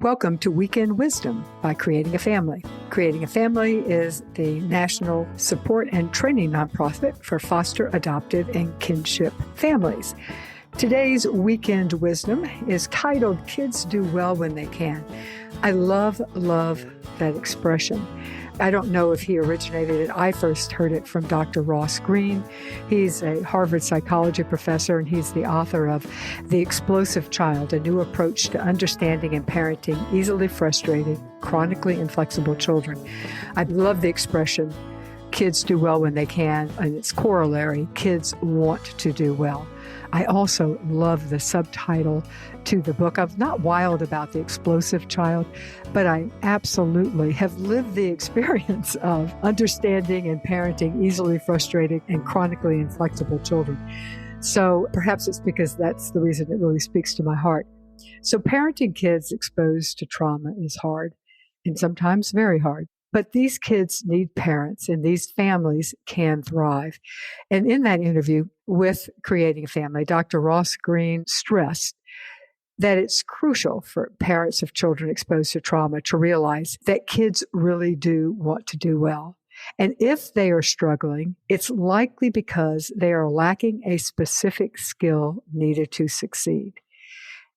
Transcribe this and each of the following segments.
Welcome to Weekend Wisdom by Creating a Family. Creating a Family is the national support and training nonprofit for foster, adoptive, and kinship families. Today's Weekend Wisdom is titled, Kids Do Well When They Can. I love that expression. I don't know if he originated it. I first heard it from Dr. Greene. He's a Harvard psychology professor, and he's the author of The Explosive Child, a new approach to understanding and parenting easily frustrated, chronically inflexible children. I love the expression, kids do well when they can, and its corollary, kids want to do well. I also love the subtitle to the book. I'm not wild about the explosive child, but I absolutely have lived the experience of understanding and parenting easily frustrated and chronically inflexible children. So perhaps it's because that's the reason it really speaks to my heart. So parenting kids exposed to trauma is hard, and sometimes very hard. But these kids need parents, and these families can thrive. And in that interview with Creating a Family, Dr. Greene stressed that it's crucial for parents of children exposed to trauma to realize that kids really do want to do well. And if they are struggling, it's likely because they are lacking a specific skill needed to succeed.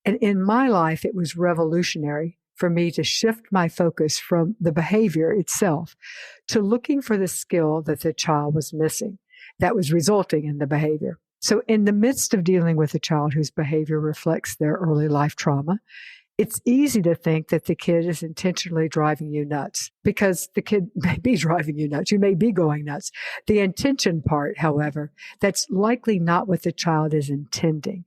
And in my life, it was revolutionary for me to shift my focus from the behavior itself to looking for the skill that the child was missing that was resulting in the behavior. So in the midst of dealing with a child whose behavior reflects their early life trauma, it's easy to think that the kid is intentionally driving you nuts because the kid may be driving you nuts. You may be going nuts. The intention part, however, that's likely not what the child is intending.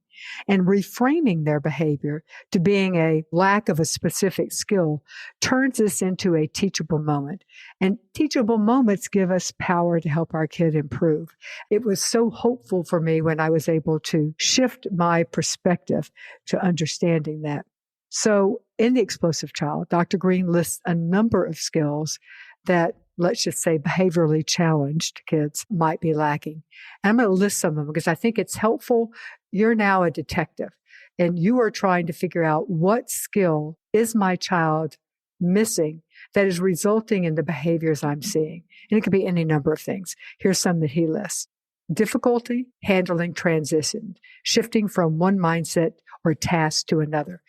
And reframing their behavior to being a lack of a specific skill turns this into a teachable moment. And teachable moments give us power to help our kid improve. It was so hopeful for me when I was able to shift my perspective to understanding that. So in The Explosive Child, Dr. Greene lists a number of skills that, let's just say, behaviorally challenged kids might be lacking. And I'm going to list some of them because I think it's helpful. You're now a detective and you are trying to figure out what skill is my child missing that is resulting in the behaviors I'm seeing. And it could be any number of things. Here's some that he lists. Difficulty handling transition, shifting from one mindset or task to another.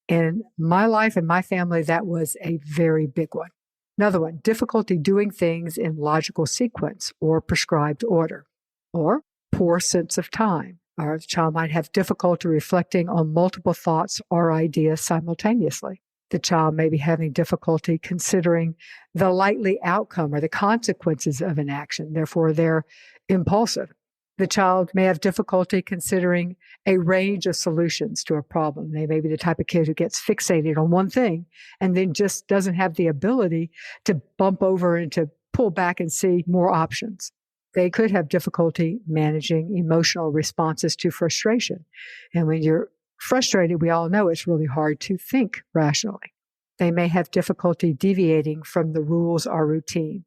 In my life and my family, that was a very big one. Another one, difficulty doing things in logical sequence or prescribed order, or poor sense of time. Or the child might have difficulty reflecting on multiple thoughts or ideas simultaneously. The child may be having difficulty considering the likely outcome or the consequences of an action. Therefore, they're impulsive. The child may have difficulty considering a range of solutions to a problem. They may be the type of kid who gets fixated on one thing and then just doesn't have the ability to bump over and to pull back and see more options. They could have difficulty managing emotional responses to frustration. And when you're frustrated, we all know it's really hard to think rationally. They may have difficulty deviating from the rules or routine.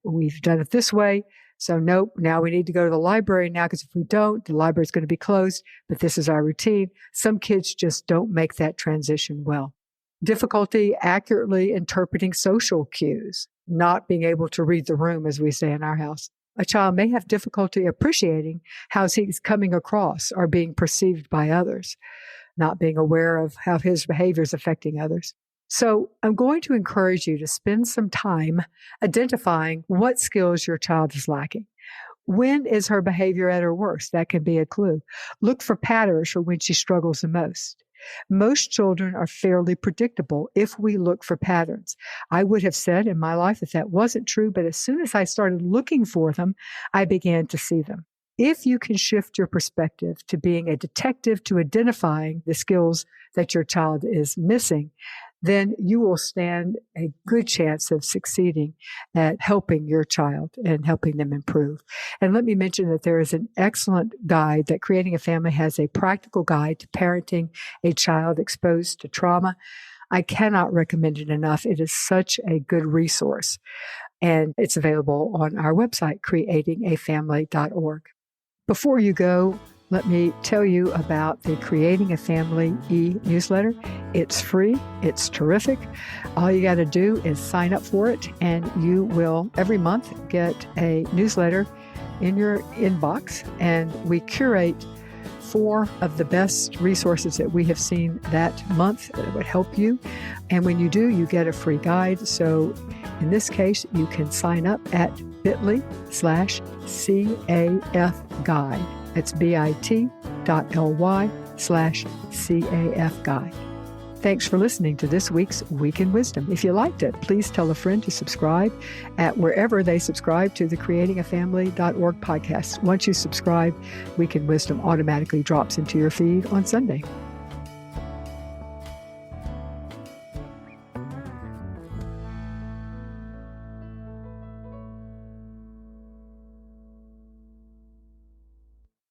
We've done it this way. So nope, now we need to go to the library now because if we don't, the library is going to be closed, but this is our routine. Some kids just don't make that transition well. Difficulty accurately interpreting social cues, not being able to read the room, as we say in our house. A child may have difficulty appreciating how he's coming across or being perceived by others, not being aware of how his behavior is affecting others. So I'm going to encourage you to spend some time identifying what skills your child is lacking. When is her behavior at her worst? That can be a clue. Look for patterns for when she struggles the most. Most children are fairly predictable if we look for patterns. I would have said in my life that wasn't true, but as soon as I started looking for them, I began to see them. If you can shift your perspective to being a detective to identifying the skills that your child is missing, then you will stand a good chance of succeeding at helping your child and helping them improve. And let me mention that there is an excellent guide that Creating a Family has, a practical guide to parenting a child exposed to trauma. I cannot recommend it enough. It is such a good resource. And it's available on our website, creatingafamily.org. Before you go, let me tell you about the Creating a Family e-newsletter. It's free. It's terrific. All you got to do is sign up for it, and you will every month get a newsletter in your inbox, and we curate 4 of the best resources that we have seen that month that would help you. And when you do, you get a free guide. So in this case, you can sign up at bit.ly/CAF guide. That's bit.ly/CAF guide. Thanks for listening to this week's Week in Wisdom. If you liked it, please tell a friend to subscribe at wherever they subscribe to the creatingafamily.org podcast. Once you subscribe, Week in Wisdom automatically drops into your feed on Sunday.